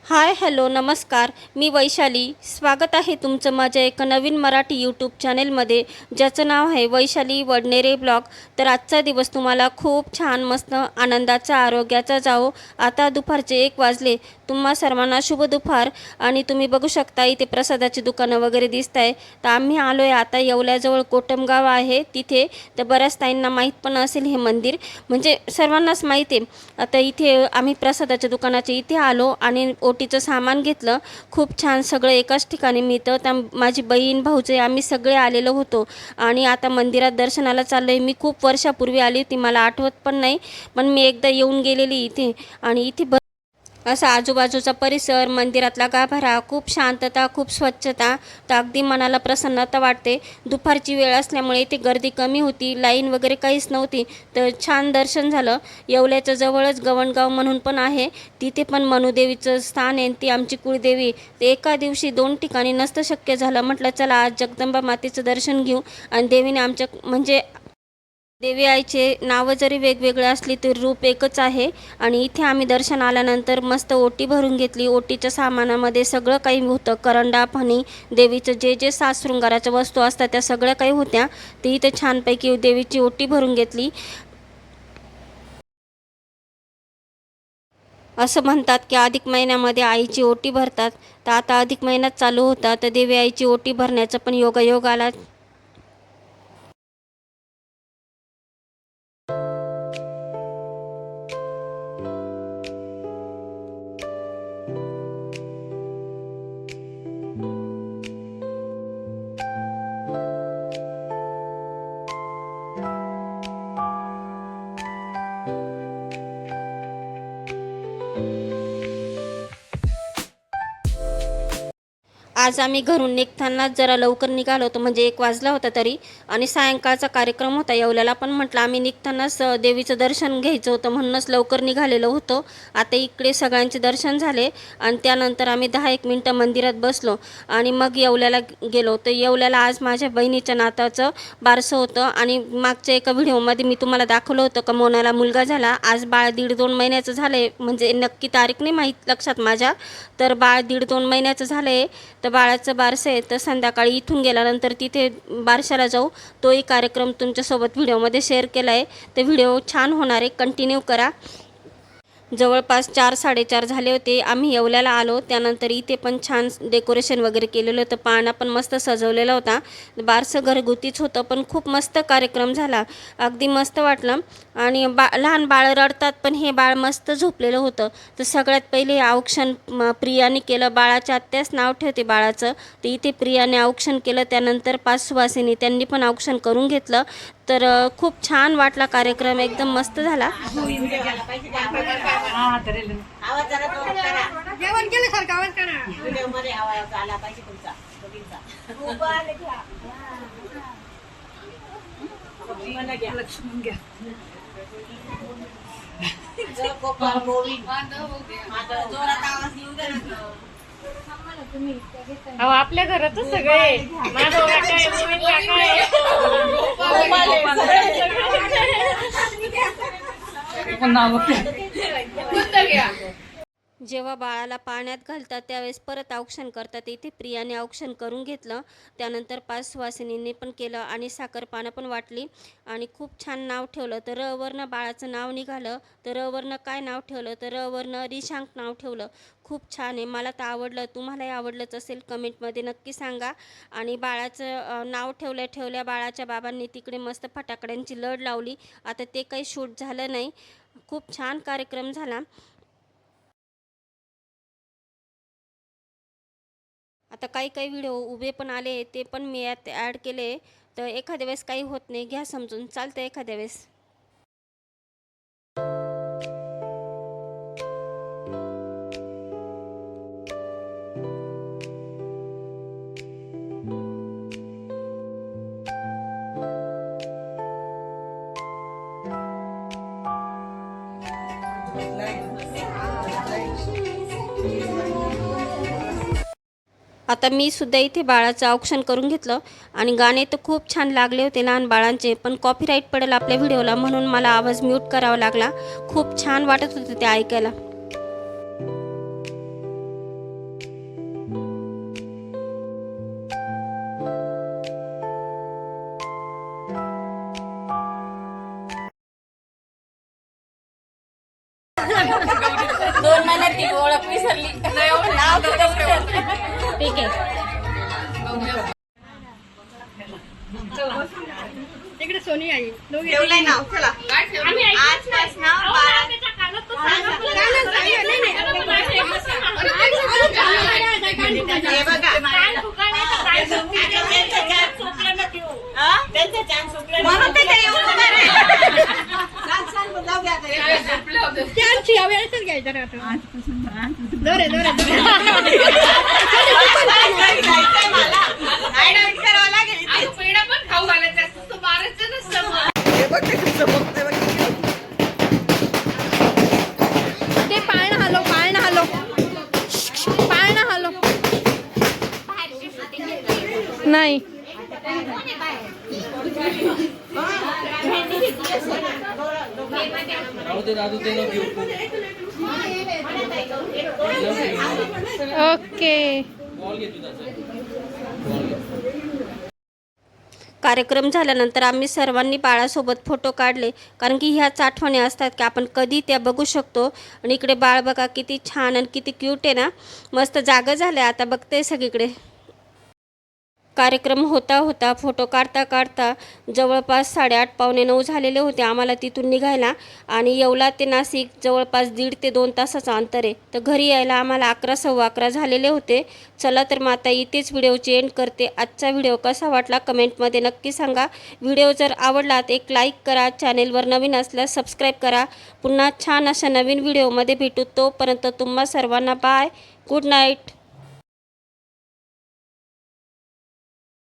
Hi hello नमस्कार. मी वैशाली. स्वागत आहे तुमचं माझ्या एका नवीन मराठी यूट्यूब चॅनेलमध्ये, ज्याचं नाव आहे वैशाली वडनेरे ब्लॉग. तर आजचा दिवस तुम्हाला खूप छान मस्त आनंदाचा आरोग्याचा जाओ. आता दुपारचे 1 वाजले. तुम्हा सर्वांना शुभ दुपार. आणि तुम्ही बघू शकता इथे प्रसादाची दुकानं वगैरे दिसत आहे. तर आम्ही आलो आहे आता येवल्याजवळ कोटमगाव आहे तिथे. तर बऱ्याच ताईंना माहीत पण असेल हे मंदिर, म्हणजे सर्वांनाच माहीत आहे. आता इथे आम्ही प्रसादाच्या दुकानाच्या इथे आलो आणि ओटीचं सामान घेतलं. खूप छान सगळं एकाच ठिकाणी मिळतं. त्या माझी बहीण भाऊजे आम्ही सगळे आलेलो होतो आणि आता मंदिरात दर्शनाला चाललो आहे. मी खूप वर्षापूर्वी आली होती, मला आठवत पण नाही, पण मी एकदा येऊन गेलेली इथे. आणि इथे असा आजूबाजूचा परिसर, मंदिरातला गाभारा, खूप शांतता, खूप स्वच्छता, तर अगदी मनाला प्रसन्नता वाटते. दुपारची वेळ असल्यामुळे इथे गर्दी कमी होती, लाईन वगैरे काहीच नव्हती. तर छान दर्शन झालं. येवल्याच्या जवळच गवणगाव म्हणून पण आहे, तिथे पण मनुदेवीचं स्थान आहे. ती आमची कुळदेवी. ते एका दिवशी 2 ठिकाणी नसतं शक्य झालं. म्हटलं चला आज जगदंबा मातेचं दर्शन घेऊ. आणि देवीने आमच्या म्हणजे देवी आईचे नावं जरी वेगवेगळे असली तरी रूप एकच आहे. आणि इथे आम्ही दर्शन आल्यानंतर मस्त ओटी भरून घेतली. ओटीच्या सामानामध्ये सगळं काही होतं, करंडा, फणी, देवीचं जे जे 7 शृंगाराच्या वस्तू असतात त्या सगळ्या काही होत्या. ती इथे छानपैकी देवीची ओटी भरून घेतली. असं म्हणतात की अधिक महिन्यामध्ये आईची ओटी भरतात. तर आता अधिक महिन्यात चालू होता, तर देवी आईची ओटी भरण्याचा पण योगायोग आला. आज आम्ही घरून निघतानाच जरा लवकर निघालो होतो, म्हणजे 1 वाजला होता तरी. आणि सायंकाळचा कार्यक्रम होता येवल्याला, पण म्हटलं आम्ही निघतानाच देवीचं दर्शन घ्यायचं होतं म्हणूनच लवकर निघालेलो होतो. आता इकडे सगळ्यांचे दर्शन झाले आणि त्यानंतर आम्ही 10-1 मिनटं मंदिरात बसलो आणि मग येवल्याला गेलो. तर येवल्याला आज माझ्या बहिणीच्या नाताचं बारसं होतं. आणि मागच्या एका व्हिडिओमध्ये मी तुम्हाला दाखवलं होतं का मोनाला मुलगा झाला. आज बाळ 1.5-2 महिन्याचं झालं आहे, म्हणजे नक्की तारीख नाही माहीत लक्षात माझ्या. तर बाळ 1.5-2 महिन्याचं झालं आहे. तर बाळाचं बारसं आहे, तर संध्याकाळी इथून गेल्यानंतर तिथे बारशाला जाऊ. तोही कार्यक्रम तुमच्यासोबत व्हिडिओमध्ये शेअर केला आहे. तर व्हिडिओ छान होणार आहे, कंटिन्यू करा. जवळपास 4-4:30 झाले होते. आम्ही येवल्याला आलो. त्यानंतर इथे पण छान डेकोरेशन वगैरे केलेलं होतं. पाळणा पण मस्त सजवलेला होता. बारसं घरगुतीच होतं, पण खूप मस्त कार्यक्रम झाला. अगदी मस्त वाटलं. आणि लहान बाळ रडतात, पण हे बाळ मस्त झोपलेलं होतं. तर सगळ्यात पहिले औक्षण प्रियाने केलं. बाळाच्या आत्याच नाव ठेवते बाळाचं. तर इथे प्रियाने औक्षण केलं. त्यानंतर 5 सुवासिनी त्यांनी पण औक्षण करून घेतलं. तर खूप छान वाटला कार्यक्रम, एकदम मस्त झाला. जेवण केल्यासारखं आवाज करा. लक्ष्मण घ्या. अहो आपल्या घरातच सगळे माझा काका आहे, मोहीन काका आहे. जेव्हा बाळाला पाण्यात घालतात त्यावेळेस परत औक्षण करतात. इथे प्रियाने औक्षण करून घेतलं. त्यानंतर 5 सुवासिनींनी पण केलं आणि साखरपानं पण वाटली. आणि खूप छान नाव ठेवलं. तर वरनं बाळाचं नाव निघालं. तर वरनं काय नाव ठेवलं, तर वरनं रिशांक नाव ठेवलं. खूप छान आहे, मला तर आवडलं. तुम्हालाही आवडलंच असेल, कमेंटमध्ये नक्की सांगा. आणि बाळाचं नाव ठेवल्या ठेवल्या बाळाच्या बाबांनी तिकडे मस्त फटाकड्यांची लढ लावली. आता ते काही शूट झालं नाही. खूप छान कार्यक्रम झाला. आता काही काही व्हिडिओ उभे पण आले, ते पण मी यात ॲड केले. तर एखाद्या वेळेस काही होत नाही, घ्या समजून, चालतं एखाद्या वेळेस. आता मी सुद्धा इथे बाळाचं औक्षण करून घेतलं. आणि गाणे तर खूप छान लागले होते लहान बाळांचे, पण कॉपीराईट पडेल आपल्या व्हिडिओला म्हणून मला आवाज म्यूट करावा लागला. खूप छान वाटत होतं ते ऐकायला. ओळख विसरली. ठीक आहे. तिकडे सोनी आई दोघी ठेवलंय नाव चला आम्ही आजपासून हे बघा म्हणून ते काही येऊ नका रे. जाऊ द्या आता. त्यांची यावेळेसच घ्यायचं राहतो दोरे दोरे जायचंय मला. ऍडमिट करावं लागेल इथे. पेढा पण खाऊ घालायचं असतं, तो मारायचं नसतं मग. हे बघ ते कसं बघतोय बघ. ते पाळणं हलो पाळणं हलो पाळणं हलो नाही ओके. कार्यक्रम झाल्यानंतर आम्ही सर्वांनी बाळासोबत फोटो काढले, कारण की ह्याच आठवणी असतात की आपण कधी त्या बघू शकतो. आणि इकडे बाळ बघा किती छान आणि किती क्यूट आहे ना. मस्त जागा झालं आता बघते सगळीकडे. कार्यक्रम होता होता फोटो काढता काढता जवळपास 8:30 पावणे 9 झालेले होते आम्हाला तिथून निघायला. आणि येवला ते नाशिक जवळपास 1.5 ते 2 तासाचं अंतर आहे. तर घरी यायला आम्हाला 11 सव्वा 11 झालेले होते. चला तर मग आता इथेच व्हिडिओची एंड करते. आजचा व्हिडिओ कसा वाटला कमेंटमध्ये नक्की सांगा. व्हिडिओ जर आवडला तर एक लाईक करा. चॅनेलवर नवीन असल्यास सबस्क्राईब करा. पुन्हा छान अशा नवीन व्हिडिओमध्ये भेटू. तोपर्यंत तुम्हा सर्वांना बाय. Good night.